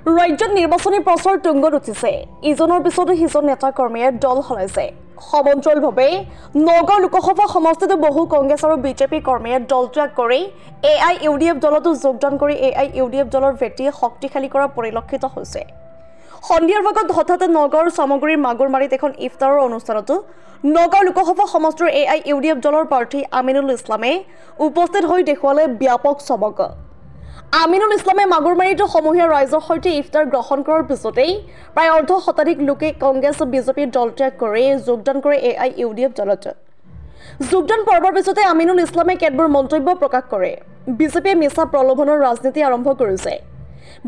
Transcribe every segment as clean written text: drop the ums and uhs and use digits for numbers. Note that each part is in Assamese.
ৰাজ্যত নিৰ্বাচনী প্ৰচাৰ তুংগত উঠিছে। ইজনৰ পিছতো সিজন নেতা কৰ্মীয়ে দল সলাইছে। সমান্তৰালভাৱে নগাঁও লোকসভা সমষ্টিতো বহু কংগ্ৰেছ আৰু বিজেপি কৰ্মীয়ে দল ত্যাগ কৰি AIUDF দলতো যোগদান কৰি AIUDF দলৰ ভেটি শক্তিশালী কৰা পৰিলক্ষিত হৈছে। সন্ধিয়াৰ ভাগত হঠাৎ নগাঁৱৰ সামগ্ৰীৰ মাগুৰমাৰীত এখন ইফতাৰৰ অনুষ্ঠানতো নগাঁও লোকসভা সমষ্টিৰ AIUDF দলৰ প্ৰাৰ্থী আমিনুল ইছলামে উপস্থিত হৈ দেখুৱালে ব্যাপক চমক। আমিনুল ইছলামে মাগুৰমাৰীত সমূহীয়া ৰাইজৰ সৈতে ইফতাৰ গ্ৰহণ কৰাৰ পিছতেই প্ৰায় অৰ্ধ শতাধিক লোকে কংগ্ৰেছ বিজেপিৰ দল ত্যাগ কৰি যোগদান কৰে AIUDF দলত। যোগদান পৰ্বৰ পিছতে আমিনুল ইছলামে কেতবোৰ মন্তব্য প্ৰকাশ কৰে। বিজেপিয়ে মিছা প্ৰলোভনৰ ৰাজনীতি আৰম্ভ কৰিছে।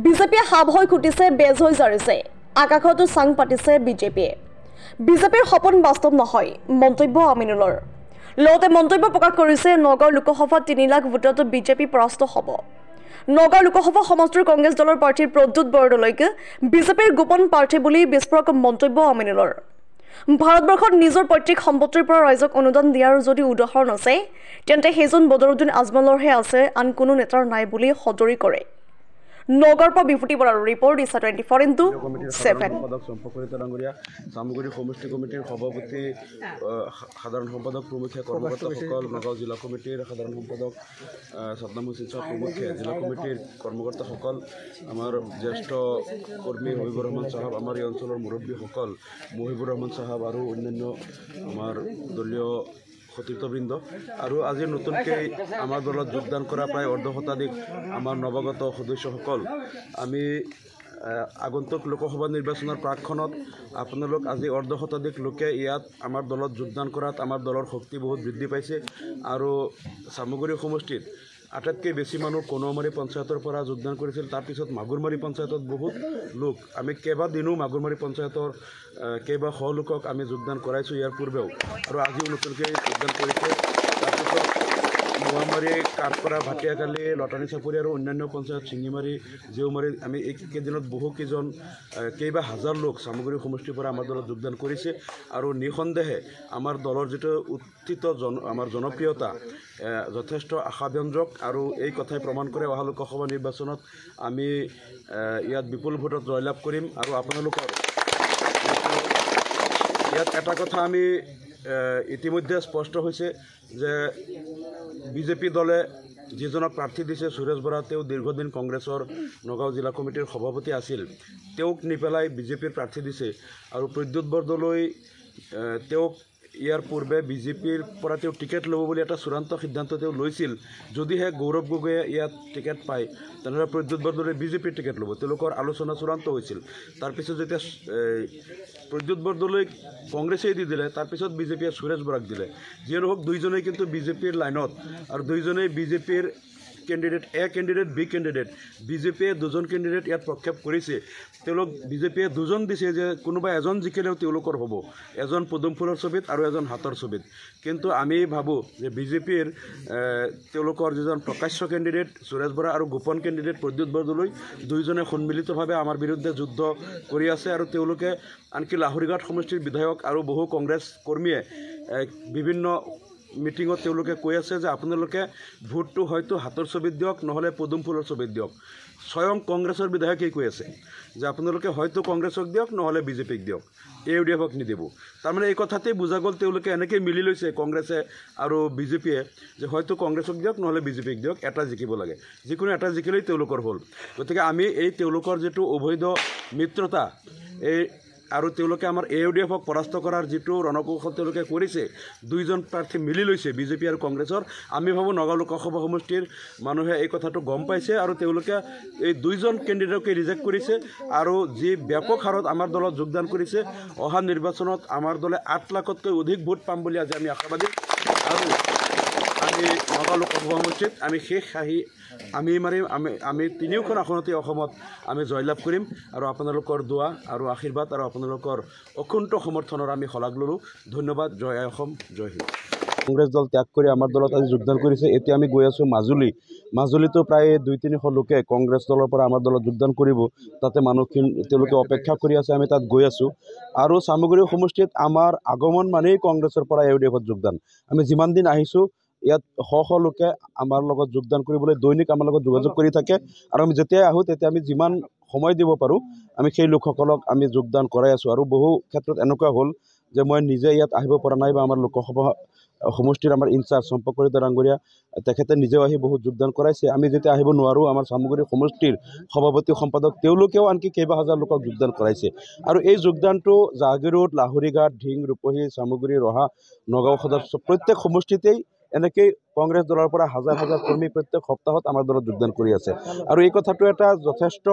বিজেপিয়ে সাপ হৈ খুটিছে, বেজ হৈ জাৰিছে, আকাশতো চাং পাতিছে বিজেপিয়ে। বিজেপিৰ সপোন বাস্তৱ নহয়, মন্তব্য আমিনুলৰ। লগতে মন্তব্য প্ৰকাশ কৰিছে নগাঁও লোকসভাত 3 লাখ ভোটত বিজেপি পৰাস্ত হ'ব। নগাঁও লোকসভা সমষ্টিৰ কংগ্ৰেছ দলৰ প্ৰাৰ্থী প্ৰদ্যুৎ বৰদলৈকে বিজেপিৰ গোপন প্ৰাৰ্থী বুলি বিস্ফোৰক মন্তব্য আমিনুলৰ। ভাৰতবৰ্ষত নিজৰ পৈতৃক সম্পত্তিৰ পৰা ৰাইজক অনুদান দিয়াৰ যদি উদাহৰণ আছে তেন্তে সেইজন বদৰুদ্দিন আজমলৰহে আছে, আন কোনো নেতাৰ নাই বুলি সদৰি কৰে। নগাঁৱৰ পৰা বিভূতি বৰাৰ ৰিপৰ্ট, ইছা 24x7। সামগ্ৰী সমষ্টি কমিটিৰ সভাপতি সাধাৰণ সম্পাদক প্ৰমুখ্যে কৰ্মকৰ্তাসকল, নগাঁও জিলা কমিটিৰ সাধাৰণ সম্পাদক সাদ্দাম হুছেইন ছাহ প্ৰমুখ্যে জিলা কমিটিৰ কৰ্মকৰ্তাসকল, আমাৰ জ্যেষ্ঠ কৰ্মী মহিবুৰ ৰহমান চাহাব, আমাৰ এই অঞ্চলৰ মুৰব্বীসকল মহিবুৰ ৰহমান চাহাব আৰু অন্যান্য আমাৰ দলীয় সতীৰ্থবৃন্দ আৰু আজি নতুনকৈ আমাৰ দলত যোগদান কৰা প্ৰায় অৰ্ধ শতাধিক আমাৰ নৱাগত সদস্যসকল, আমি আগন্তুক লোকসভা নিৰ্বাচনৰ প্ৰাকখনত আপোনালোক আজি অৰ্ধ শতাধিক লোকে ইয়াত আমাৰ দলত যোগদান কৰাত আমাৰ দলৰ শক্তি বহুত বৃদ্ধি পাইছে। আৰু চামগুৰি সমষ্টিত আটাইতকৈ বেছি মানুহ কণমাৰী পঞ্চায়তৰ পৰা যোগদান কৰিছিল। তাৰপিছত মাগুৰমাৰী পঞ্চায়তত বহুত লোক, আমি কেইবাদিনো মাগুৰমাৰী পঞ্চায়তৰ কেইবা শ লোকক আমি যোগদান কৰাইছোঁ ইয়াৰ পূৰ্বেও, আৰু আজিও নতুনকৈ যোগদান কৰিছে। তাৰপিছত মোৱামাৰী, কাঠপৰা, ভাটিয়াকালি, লটানী চাপৰি আৰু অন্যান্য পঞ্চায়ত চিঙিমাৰী, জিউমাৰী, আমি এইকেইদিনত বহুকেইজন কেইবা হাজাৰ লোক চামগুৰি সমষ্টিৰ পৰা আমাৰ দলত যোগদান কৰিছে। আৰু নিঃসন্দেহে আমাৰ দলৰ যিটো উত্থিত আমাৰ জনপ্ৰিয়তা যথেষ্ট আশাব্যঞ্জক, আৰু এই কথাই প্ৰমাণ কৰে অহা লোকসভা নিৰ্বাচনত আমি ইয়াত বিপুল ভোটত জয়লাভ কৰিম। আৰু আপোনালোকৰ ইয়াত এটা কথা আমি ইতিমধ্যে স্পষ্ট হৈছে যে বিজেপি দলে যিজনক প্ৰাৰ্থী দিছে সুৰেশ বৰা, তেওঁ দীৰ্ঘদিন কংগ্ৰেছৰ নগাঁও জিলা কমিটিৰ সভাপতি আছিল, তেওঁক নি পেলাই বিজেপিৰ প্ৰাৰ্থী দিছে। আৰু প্ৰদ্যুৎ বৰদলৈ তেওঁক ইয়াৰ পূৰ্বে বিজেপিৰ পৰা তেওঁ টিকেট ল'ব বুলি এটা চূড়ান্ত সিদ্ধান্ত তেওঁ লৈছিল। যদিহে গৌৰৱ গগৈয়ে ইয়াত টিকেট পায় তেনেহ'লে প্ৰদ্যুৎ বৰদলৈ বিজেপিৰ টিকেট ল'ব, তেওঁলোকৰ আলোচনা চূড়ান্ত হৈছিল। তাৰপিছত যেতিয়া প্ৰদ্যুৎ বৰদলৈক কংগ্ৰেছেই দি দিলে, তাৰপিছত বিজেপিয়ে সুৰেশ বৰাক দিলে। যিয়ে নহওক দুইজনেই কিন্তু বিজেপিৰ লাইনত, আৰু দুইজনেই বিজেপিৰ কেণ্ডিডেট, এ কেণ্ডিডেট, বি কেণ্ডিডেট। বিজেপিয়ে দুজন কেণ্ডিডেট ইয়াত প্ৰক্ষেপ কৰিছে। তেওঁলোক বিজেপিয়ে দুজন দিছে যে কোনোবা এজন জিকিলেও তেওঁলোকৰ হ'ব, এজন পদুম ফুলৰ ছবিত আৰু এজন হাতৰ ছবিত। কিন্তু আমি ভাবোঁ যে বিজেপিৰ তেওঁলোকৰ যিজন প্ৰকাশ্য কেণ্ডিডেট সুৰেশ বৰা আৰু গোপন কেণ্ডিডেট প্ৰদ্যুৎ বৰদলৈ, দুয়োজনে সন্মিলিতভাৱে আমাৰ বিৰুদ্ধে যুদ্ধ কৰি আছে। আৰু তেওঁলোকে আনকি লাহৰীঘাট সমষ্টিৰ বিধায়ক আৰু বহু কংগ্ৰেছ কৰ্মীয়ে বিভিন্ন মিটিঙত তেওঁলোকে কৈ আছে যে আপোনালোকে ভোটটো হয়তো হাতৰ ছবিত দিয়ক, নহ'লে পদুম ফুলৰ ছবিত দিয়ক। স্বয়ং কংগ্ৰেছৰ বিধায়কেই কৈ আছে যে আপোনালোকে হয়তো কংগ্ৰেছক দিয়ক, নহ'লে বিজেপিক দিয়ক, AUDFক নিদিব। তাৰমানে এই কথাতেই বুজা গ'ল তেওঁলোকে এনেকৈ মিলি লৈছে কংগ্ৰেছে আৰু বিজেপিয়ে যে হয়তো কংগ্ৰেছক দিয়ক, নহ'লে বিজেপিক দিয়ক, এটা জিকিব লাগে, যিকোনো এটা জিকিলেই তেওঁলোকৰ হ'ল। গতিকে আমি এই তেওঁলোকৰ যিটো অবৈধ মিত্ৰতা, এই আৰু তেওঁলোকে আমাৰ AUDFক পৰাস্ত কৰাৰ যিটো ৰণকৌশল তেওঁলোকে কৰিছে, দুইজন প্ৰাৰ্থী মিলি লৈছে বিজেপি আৰু কংগ্ৰেছৰ। আমি ভাবোঁ নগাঁও লোকসভা সমষ্টিৰ মানুহে এই কথাটো গম পাইছে, আৰু তেওঁলোকে এই দুইজন কেণ্ডিডেটকে ৰিজেক্ট কৰিছে। আৰু যি ব্যাপক হাৰত আমাৰ দলত যোগদান কৰিছে, অহা নিৰ্বাচনত আমাৰ দলে 8 লাখতকৈ অধিক ভোট পাম বুলি আজি আমি আশাবাদী। আৰু আমি নগাঁও লোকসভা সমষ্টিত আমি শেষ আহি আমি আমি তিনিওখন আসনতে অসমত আমি জয়লাভ কৰিম। আৰু আপোনালোকৰ দোৱা আৰু আশীৰ্বাদ আৰু আপোনালোকৰ অকুণ্ঠ সমৰ্থনৰ আমি শলাগ ল'লোঁ। ধন্যবাদ। জয় অসম, জয় হিন্দ। কংগ্ৰেছ দল ত্যাগ কৰি আমাৰ দলত আজি যোগদান কৰিছে। এতিয়া আমি গৈ আছোঁ মাজুলীতো প্ৰায় 200-300 লোকে কংগ্ৰেছ দলৰ পৰা আমাৰ দলত যোগদান কৰিব। তাতে মানুহখিনি তেওঁলোকে অপেক্ষা কৰি আছে, আমি তাত গৈ আছোঁ। আৰু চামগুৰি সমষ্টিত আমাৰ আগমন মানেই কংগ্ৰেছৰ পৰা AUDFত যোগদান। আমি যিমান দিন আহিছোঁ ইয়াত শ লোকে আমাৰ লগত যোগদান কৰিবলৈ দৈনিক আমাৰ লগত যোগাযোগ কৰি থাকে। আৰু আমি যেতিয়াই আহোঁ তেতিয়া আমি যিমান শ সময় দিব পাৰোঁ আমি সেই লোকসকলক আমি যোগদান কৰাই আছোঁ। আৰু বহু ক্ষেত্ৰত এনেকুৱা হ'ল যে মই নিজে ইয়াত আহিব পৰা নাই বা আমাৰ লোকসভা সমষ্টিৰ আমাৰ ইনচাৰ্জ চম্পকৰিতা ডাঙৰীয়া তেখেতে নিজেও আহি বহুত যোগদান কৰাইছে। আমি যেতিয়া আহিব নোৱাৰোঁ আমাৰ চামগুৰি সমষ্টিৰ সভাপতি সম্পাদক তেওঁলোকেও আনকি কেইবা হাজাৰ লোকক যোগদান কৰাইছে। আৰু এই যোগদানটো জাগিৰোড, লাহৰীঘাট, ঢিং, ৰূপহী, চামগুৰি, ৰহা, নগাঁও সদৰ প্ৰত্যেক সমষ্টিতেই এনেকৈ কংগ্ৰেছ দলৰ পৰা হাজাৰ হাজাৰ কৰ্মী প্ৰত্যেক সপ্তাহত আমাৰ দলত যোগদান কৰি আছে। আৰু এই কথাটো এটা যথেষ্ট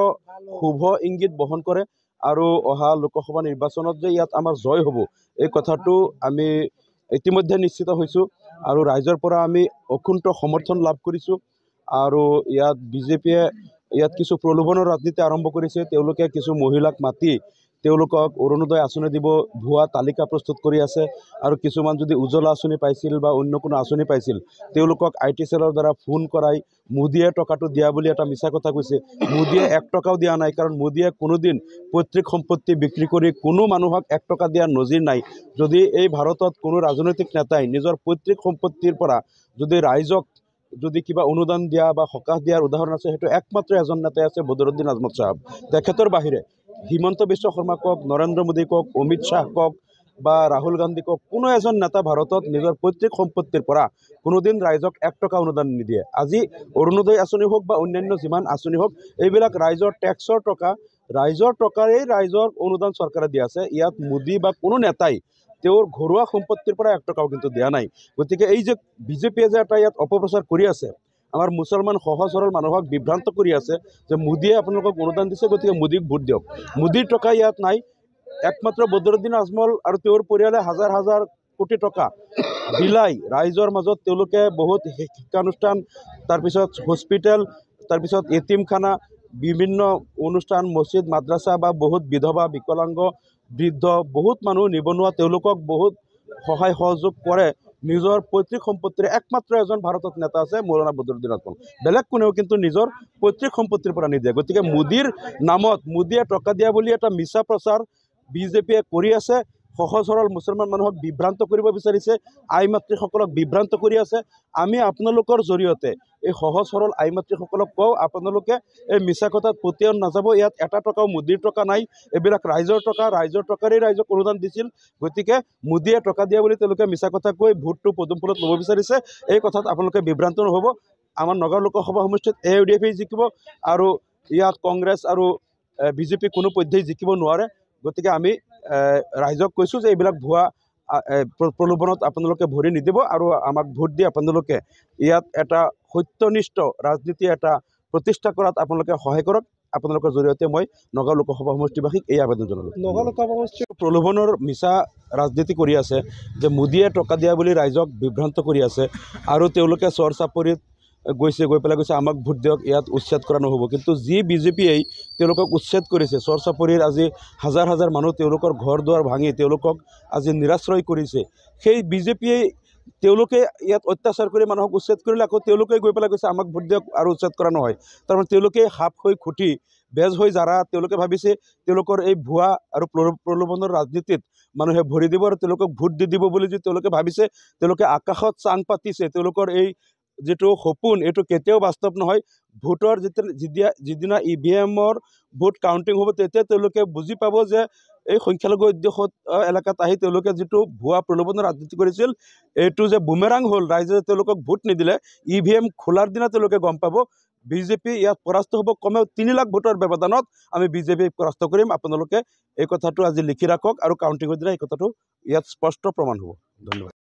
শুভ ইংগিত বহন কৰে। আৰু অহা লোকসভা নিৰ্বাচনত যে ইয়াত আমাৰ জয় হ'ব এই কথাটো আমি ইতিমধ্যে নিশ্চিত হৈছোঁ। আৰু ৰাইজৰ পৰা আমি অকুণ্ঠ সমৰ্থন লাভ কৰিছোঁ। আৰু ইয়াত বিজেপিয়ে ইয়াত কিছু প্ৰলোভনৰ ৰাজনীতি আৰম্ভ কৰিছে। তেওঁলোকে কিছু মহিলাক মাতি তেওঁলোকক অৰুণোদয় আঁচনি দিব ভুৱা তালিকা প্ৰস্তুত কৰি আছে। আৰু কিছুমান যদি উজ্জ্বলা আঁচনি পাইছিল বা অন্য কোনো আঁচনি পাইছিল তেওঁলোকক IT চেলৰ দ্বাৰা ফোন কৰাই মোদীয়ে টকাটো দিয়া বুলি এটা মিছা কথা কৈছে। মোদীয়ে 1 টকাও দিয়া নাই, কাৰণ মোদীয়ে কোনোদিন পৈতৃক সম্পত্তি বিক্ৰী কৰি কোনো মানুহক 1 টকা দিয়াৰ নজিৰ নাই। যদি এই ভাৰতত কোনো ৰাজনৈতিক নেতাই নিজৰ পৈতৃক সম্পত্তিৰ পৰা যদি ৰাইজক যদি কিবা অনুদান দিয়া বা সকাহ দিয়াৰ উদাহৰণ আছে সেইটো একমাত্ৰ এজন নেতাই আছে, বদৰুদ্দিন আজমত চাহাব। তেখেতৰ বাহিৰে হিমন্ত বিশ্ব শৰ্মা কওক, নৰেন্দ্ৰ মোদী কওক, অমিত শ্বাহ কওক বা ৰাহুল গান্ধী কওক, কোনো এজন নেতা ভাৰতত নিজৰ পৈতৃক সম্পত্তিৰ পৰা কোনোদিন ৰাইজক 1 টকা অনুদান নিদিয়ে। আজি অৰুণোদয় আঁচনি হওক বা অন্যান্য যিমান আঁচনি হওক এইবিলাক ৰাইজৰ টেক্সৰ টকা, ৰাইজৰ টকাৰেই ৰাইজৰ অনুদান চৰকাৰে দিয়া আছে। ইয়াত মোদী বা কোনো নেতাই তেওঁৰ ঘৰুৱা সম্পত্তিৰ পৰা 1 টকাও কিন্তু দিয়া নাই। গতিকে এই যে বিজেপিয়ে যে এটা ইয়াত অপপ্ৰচাৰ কৰি আছে, আমাৰ মুছলমান সহজ সৰল মানুহক বিভ্ৰান্ত কৰি আছে যে মোদীয়ে আপোনালোকক অনুদান দিছে গতিকে মোদীক ভোট দিয়ক। মোদীৰ টকা ইয়াত নাই। একমাত্ৰ বদৰুদ্দিন আজমল আৰু তেওঁৰ পৰিয়ালে হাজাৰ হাজাৰ কোটি টকা বিলাই ৰাইজৰ মাজত তেওঁলোকে বহুত শিক্ষানুষ্ঠান, তাৰপিছত হস্পিটেল, তাৰপিছত এতিমখানা, বিভিন্ন অনুষ্ঠান, মছজিদ, মাদ্ৰাছা বা বহুত বিধৱা, বিকলাংগ, বৃদ্ধ, বহুত মানুহ নিবনুৱা তেওঁলোকক বহুত সহায় সহযোগ কৰে। নিজৰ পৈতৃক সম্পত্তিৰে একমাত্ৰ এজন ভাৰতত নেতা আছে মৌলানা বদৰুদ্দিন আজমল। বেলেগ কোনেও কিন্তু নিজৰ পৈতৃক সম্পত্তিৰ পৰা নিদিয়ে। গতিকে মোদীৰ নামত মোদীয়ে টকা দিয়া বুলি এটা মিছা প্ৰচাৰ বিজেপিয়ে কৰি আছে। সহজ সৰল মুছলমান মানুহক বিভ্ৰান্ত কৰিব বিচাৰিছে, আই মাতৃসকলক বিভ্ৰান্ত কৰি আছে। আমি আপোনালোকৰ জৰিয়তে এই সহজ সৰল আই মাতৃসকলক কওঁ আপোনালোকে এই মিছা কথাত পতিয়ন নাযাব। ইয়াত 1 টকাও মোদীৰ টকা নাই, এইবিলাক ৰাইজৰ টকা, ৰাইজৰ টকাৰেই ৰাইজক অনুদান দিছিল। গতিকে মোদীয়ে টকা দিয়া বুলি তেওঁলোকে মিছা কথা কৈ ভোটটো পদুম ফুলত ল'ব বিচাৰিছে। এই কথাত আপোনালোকে বিভ্ৰান্ত নহ'ব। আমাৰ নগাঁও লোকসভা সমষ্টিত AUDF জিকিব আৰু ইয়াত কংগ্ৰেছ আৰু বিজেপি কোনো পধ্যেই জিকিব নোৱাৰে। গতিকে আমি ৰাইজক কৈছোঁ যে এইবিলাক ভুৱা প্ৰলোভনত আপোনালোকে ভৰি নিদিব আৰু আমাক ভোট দি আপোনালোকে ইয়াত এটা সত্যনিষ্ঠ ৰাজনীতি এটা প্ৰতিষ্ঠা কৰাত আপোনালোকে সহায় কৰক। আপোনালোকৰ জৰিয়তে মই নগাঁও লোকসভা সমষ্টিবাসীক এই আবেদন জনালোঁ। নগাঁও লোকসভা সমষ্টিৰ প্ৰলোভনৰ মিছা ৰাজনীতি কৰি আছে যে মোদীয়ে টকা দিয়া বুলি ৰাইজক বিভ্ৰান্ত কৰি আছে। আৰু তেওঁলোকে চৰ চাপৰিত গৈ পেলাই কৈছে আমাক ভোট দিয়ক, ইয়াত উচ্ছেদ কৰা নহ'ব। কিন্তু যি বিজেপিয়ে তেওঁলোকক উচ্ছেদ কৰিছে, চৰ চাপৰিৰ আজি হাজাৰ হাজাৰ মানুহ তেওঁলোকৰ ঘৰ দুৱাৰ ভাঙি তেওঁলোকক আজি নিৰাশ্ৰয় কৰিছে, সেই বিজেপিয়ে তেওঁলোকে ইয়াত অত্যাচাৰ কৰি মানুহক উচ্ছেদ কৰিলে আকৌ তেওঁলোকে গৈ পেলাই কৈছে আমাক ভোট দিয়ক আৰু উচ্ছেদ কৰা নহয়। তাৰমানে তেওঁলোকে সাপ হৈ খুটি বেজ হৈ জাৰা তেওঁলোকে ভাবিছে তেওঁলোকৰ এই ভুৱা আৰু প্ৰলোভনৰ ৰাজনীতিত মানুহে ভৰি দিব আৰু তেওঁলোকক ভোট দি দিব বুলি যে তেওঁলোকে ভাবিছে, তেওঁলোকে আকাশত চাং পাতিছে। তেওঁলোকৰ এই যিটো সপোন এইটো কেতিয়াও বাস্তৱ নহয়। ভোটৰ যিদিনা EVMৰ ভোট কাউণ্টিং হ'ব তেতিয়া তেওঁলোকে বুজি পাব যে এই সংখ্যালঘু অধ্যুষিত এলেকাত আহি তেওঁলোকে যিটো ভুৱা প্ৰলোভনৰ ৰাজনীতি কৰিছিল এইটো যে বুমেৰাং হ'ল। ৰাইজে তেওঁলোকক ভোট নিদিলে, EVM খোলাৰ দিনা তেওঁলোকে গম পাব বিজেপি ইয়াত পৰাস্ত হ'ব। কমেও 3 লাখ ভোটৰ ব্যৱধানত আমি বিজেপিক পৰাস্ত কৰিম। আপোনালোকে এই কথাটো আজি লিখি ৰাখক আৰু কাউণ্টিঙৰ দিনা এই কথাটো ইয়াত স্পষ্ট প্ৰমাণ হ'ব। ধন্যবাদ।